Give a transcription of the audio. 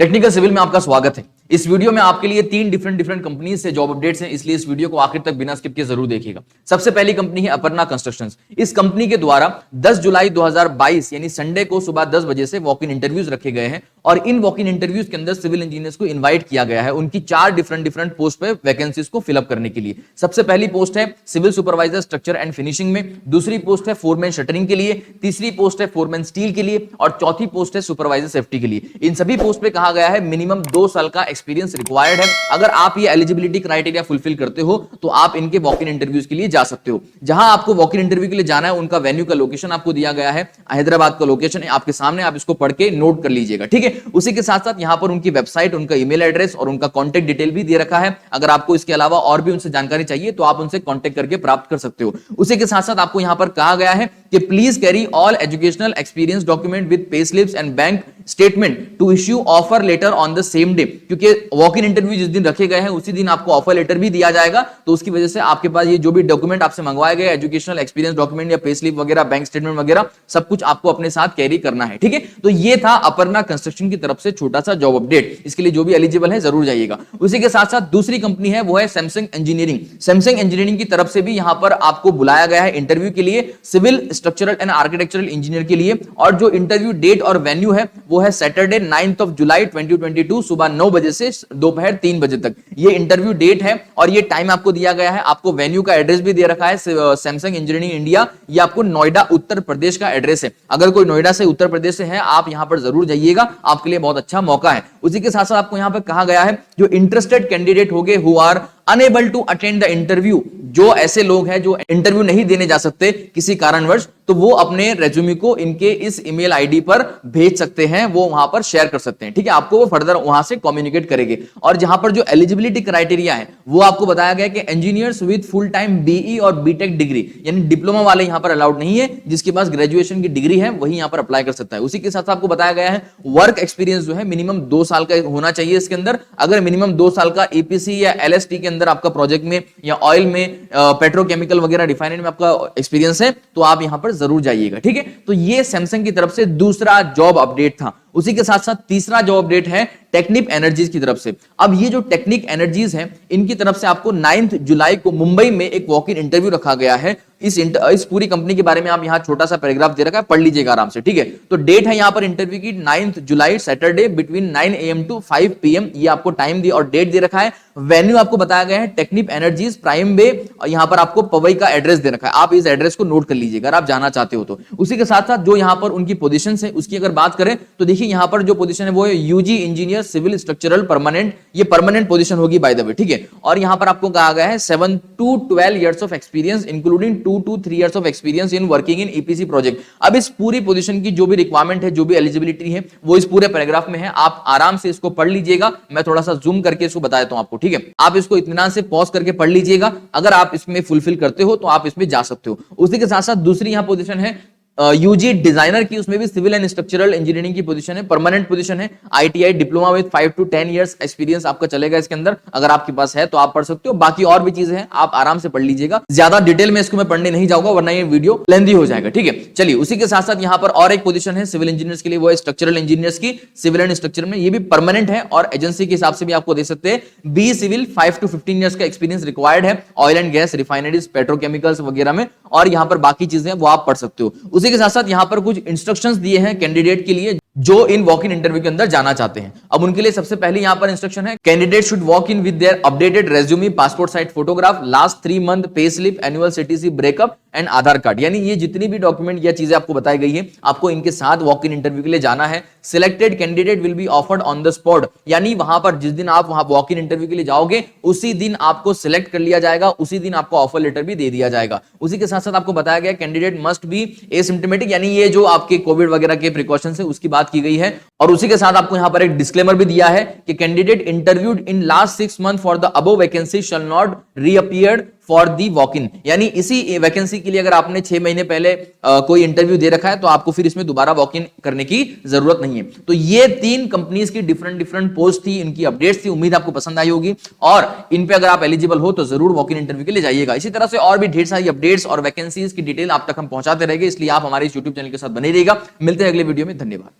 Technical civil में आपका स्वागत है। इस वीडियो में आपके लिए तीन डिफरेंट कंपनीज से जॉब अपडेट्स हैं, इसलिए इस वीडियो को आखिर तक बिना स्किप किए जरूर देखिएगा। सबसे पहली कंपनी है अपर्णा कंस्ट्रक्शंस। इस कंपनी के द्वारा 10 जुलाई 2022 यानी संडे को सुबह 10 बजे से वॉक इन इंटरव्यूज रखे गए हैं और इन वॉक इन इंटरव्यूज के अंदर सिविल इंजीनियर्स को इन्वाइट किया गया है उनकी 4 डिफरेंट पोस्ट पे वैकेंसीज को फिलअप करने के लिए। सबसे पहली पोस्ट है civil supervisor structure and finishing में, दूसरी पोस्ट है फोरमैन शटरिंग के लिए, तीसरी पोस्ट है फोरमैन स्टील के लिए और चौथी पोस्ट है सुपरवाइजर सेफ्टी के लिए। इन सभी पोस्ट पे कहा गया है मिनिमम 2 साल का एक्सपीरियंस रिक्वायर्ड है। अगर आप ये एलिजिबिलिटी क्राइटेरिया फुलफिल करते हो तो आप इनके वॉक इन इंटरव्यूज के लिए जा सकते हो। जहां आपको वॉक इन इंटरव्यू के लिए जाना है उनका वेन्यू का लोकेशन आपको दिया गया है, हैदराबाद का लोकेशन है आपके सामने, आप इसको पढ़ के नोट कर लीजिएगा, ठीक है। उसी के साथ साथ यहां पर उनकी वेबसाइट, उनका ईमेल एड्रेस और उनका कॉन्टैक्ट डिटेल भी दे रखा है। अगर आपको इसके अलावा और भी उनसे जानकारी चाहिए तो आप उनसे कॉन्टैक्ट करके प्राप्त कर सकते हो। उसी के साथ साथ आपको यहां पर कहा गया है कि please carry all educational experience document with pay slips and bank statement to issue offer letter on the same day. क्योंकि वॉक इन इंटरव्यू जिस दिन रखे गए हैं उसी दिन आपको ऑफर लेटर भी दिया जाएगा, तो उसकी वजह से आपके पास ये जो भी डॉक्यूमेंट आपसे मंगवाए गए, एजुकेशनल एक्सपीरियंस डॉक्यूमेंट या पे स्लिप वगैरह, बैंक स्टेटमेंट वगैरह, सब कुछ आपको अपने साथ कैरी करना है, ठीक है। तो ये था अपर्णा कंस्ट्रक्शन की तरफ से छोटा सा जॉब अपडेट। इसके लिए जो भी एलिजिबल है जरूर जाइएगा। उसी के साथ साथ दूसरी कंपनी है वो है सैमसंग इंजीनियरिंग। सैमसंग इंजीनियरिंग की तरफ से भी यहां पर आपको बुलाया गया है इंटरव्यू के लिए, civil structural and architectural engineer के लिए। और जो इंटरव्यू डेट और वेन्यू है वो है सैटरडे 9 जुलाई 2022 सुबह 9 बजे से दोपहर 3 बजे तक ये इंटरव्यू डेट है और ये टाइम आपको दिया गया है। आपको वेन्यू का एड्रेस भी दे रखा है, सैमसंग इंजीनियरिंग इंडिया, ये आपको नोएडा उत्तर प्रदेश का एड्रेस है। अगर कोई नोएडा से, उत्तर प्रदेश से है, आप यहां पर जरूर जाइएगा, आपके लिए बहुत अच्छा मौका है। उसी के साथ साथ आपको यहां पर कहा गया है जो इंटरेस्टेड कैंडिडेट होंगे who are unable to attend the interview, जो ऐसे लोग हैं जो इंटरव्यू नहीं देने जा सकते किसी कारणवश, तो वो अपने रेज्यूमे को इनके इस ईमेल आईडी पर भेज सकते हैं, वो वहां पर शेयर कर सकते हैं, ठीक है। आपको वो फर्दर वहां से कम्युनिकेट करेंगे। और जहां पर जो एलिजिबिलिटी क्राइटेरिया है वो आपको बताया गया कि engineers with full time BE और बीटेक डिग्री, यानी डिप्लोमा वाले यहां पर अलाउड नहीं है, जिसके पास ग्रेजुएशन की डिग्री है वही यहां पर अप्लाई कर सकता है। उसी के साथ आपको बताया गया है वर्क एक्सपीरियंस जो है मिनिमम 2 साल का होना चाहिए इसके अंदर। अगर मिनिमम 2 साल का ईपीसी या एलएसटी के अंदर आपका प्रोजेक्ट में या ऑयल में, पेट्रोकेमिकल वगैरह रिफाइनरी में आपका एक्सपीरियंस है तो आप यहां पर जरूर जाइएगा, ठीक है। तो ये सैमसंग की तरफ से दूसरा जॉब अपडेट था। उसी के साथ साथ तीसरा जॉब अपडेट है टेक्निक एनर्जीज की तरफ से। अब ये जो टेक्निक एनर्जीज है इनकी तरफ से आपको 9 जुलाई को मुंबई में एक वॉक इन इंटरव्यू रखा गया है। इस पूरी कंपनी के बारे में आप यहां छोटा सा पैराग्राफ दे रखा है, पढ़ लीजिएगा आराम से, ठीक है। तो डेट है यहां पर इंटरव्यू की 9 जुलाई Saturday between 9 AM to 5 PM, ये आपको टाइम दिया और डेट दे रखा है। वेन्यू आपको बताया गया है टेक्निक एनर्जीज प्राइम वे, यहां पर आपको पवई का एड्रेस दे रखा है, आप इस एड्रेस को नोट कर लीजिएगा अगर आप जाना चाहते हो तो। उसी के साथ साथ जो यहां पर उनकी पोजीशन है उसकी अगर बात करें तो देखिए यहां पर जो पोजीशन है वो है UG engineer civil structural permanent, ये परमानेंट पोजीशन होगी बाय द वे, ठीक है। और यहां पर आपको कहा गया है 7 to 12 years of experience including 2 to 3 years of experience in working in EPC project. अब इस पूरी पोजीशन की जो भी रिक्वायरमेंट है, जो भी एलिजिबिलिटी है वो इस पूरे पैराग्राफ में है, आप आराम से इसको पढ़ लीजिएगा। मैं थोड़ा सा जूम करके इसको बता देता हूं आपको, ठीक है। आप इसको इत्मीनान से पॉज करके पढ़ लीजिएगा, अगर आप इसमें फुलफिल करते हो तो आप इसमें जा सकते हो। उसी के साथ साथ दूसरी यहां पोजीशन है यूजी डिजाइनर की, उसमें भी सिविल एंड स्ट्रक्चरल इंजीनियरिंग की पोजीशन है, परमानेंट पोजीशन है। ITI diploma with 5 to 10 years experience आपका चलेगा इसके अंदर, अगर आपके पास है तो आप पढ़ सकते हो। बाकी और भी चीजें हैं, आप आराम से पढ़ लीजिएगा, ज्यादा डिटेल में इसको मैं पढ़ने नहीं जाऊंगा वरना ये वीडियो लेंथी हो जाएगा, ठीक है। चलिए उसी के साथ साथ यहां पर और एक पोजीशन है सिविल इंजीनियर्स के लिए, वो है स्ट्रक्चरल इंजीनियर्स की, सिविल एंड स्ट्रक्चर में, ये भी परमानेंट है और एजेंसी के हिसाब से भी आपको दे सकते हैं। बी सिविल 5 to 15 years का एक्सपीरियंस रिक्वायर्ड है oil and gas, refineries, petrochemicals वगैरह में, और यहां पर बाकी चीजें वो आप पढ़ सकते हो। उसी के साथ साथ यहां पर कुछ इंस्ट्रक्शंस दिए हैं कैंडिडेट के लिए जो इन वॉक इन इंटरव्यू के अंदर जाना चाहते हैं। अब उनके लिए सबसे पहले यहां पर इंस्ट्रक्शन है candidate should walk in with their updated resume, passport size photograph, last 3 month pay slip, annual CTC breakup and Aadhaar card. यानी ये जितनी भी डॉक्यूमेंट या चीजें आपको बताई गई है आपको इनके साथ वॉक इन इंटरव्यू के लिए जाना है। Selected candidate will be offered on the spot, यानी वहां पर जिस दिन आप वहां वॉक इन इंटरव्यू के लिए जाओगे उसी दिन आपको सिलेक्ट कर लिया जाएगा, उसी दिन आपको ऑफर लेटर भी दे दिया जाएगा। उसी के साथ साथ आपको बताया गया कैंडिडेट मस्ट बी एसिम्प्टोमेटिक, यानी ये जो आपके कोविड वगैरह के प्रिकॉशंस है उसकी बात की गई है। और उसी के साथ आपको यहां पर एक डिस्क्लेमर भी दिया है कि candidate interviewed in last 6 months for the above vacancy shall not reappear for the walk in, यानी इसी वैकेंसी के लिए अगर आपने 6 महीने पहले कोई इंटरव्यू दे रखा है तो आपको फिर इसमें दोबारा वॉक इन करने की जरूरत नहीं है। तो ये 3 कंपनीज की डिफरेंट पोस्ट थी, इनकी अपडेट्स थी, उम्मीद आपको पसंद आई होगी और इन पे अगर आप एलिजिबल हो तो जरूर वॉक इन इंटरव्यू के लिए जाइएगा। इसी तरह से और भी ढेर सारी अपडेट्स और वैकेंसीज की डिटेल आप तक हम पहुंचाते रहेंगे, इसलिए आप हमारे इस यूट्यूब चैनल के साथ बने रहिएगा। मिलते हैं अगले वीडियो में, धन्यवाद।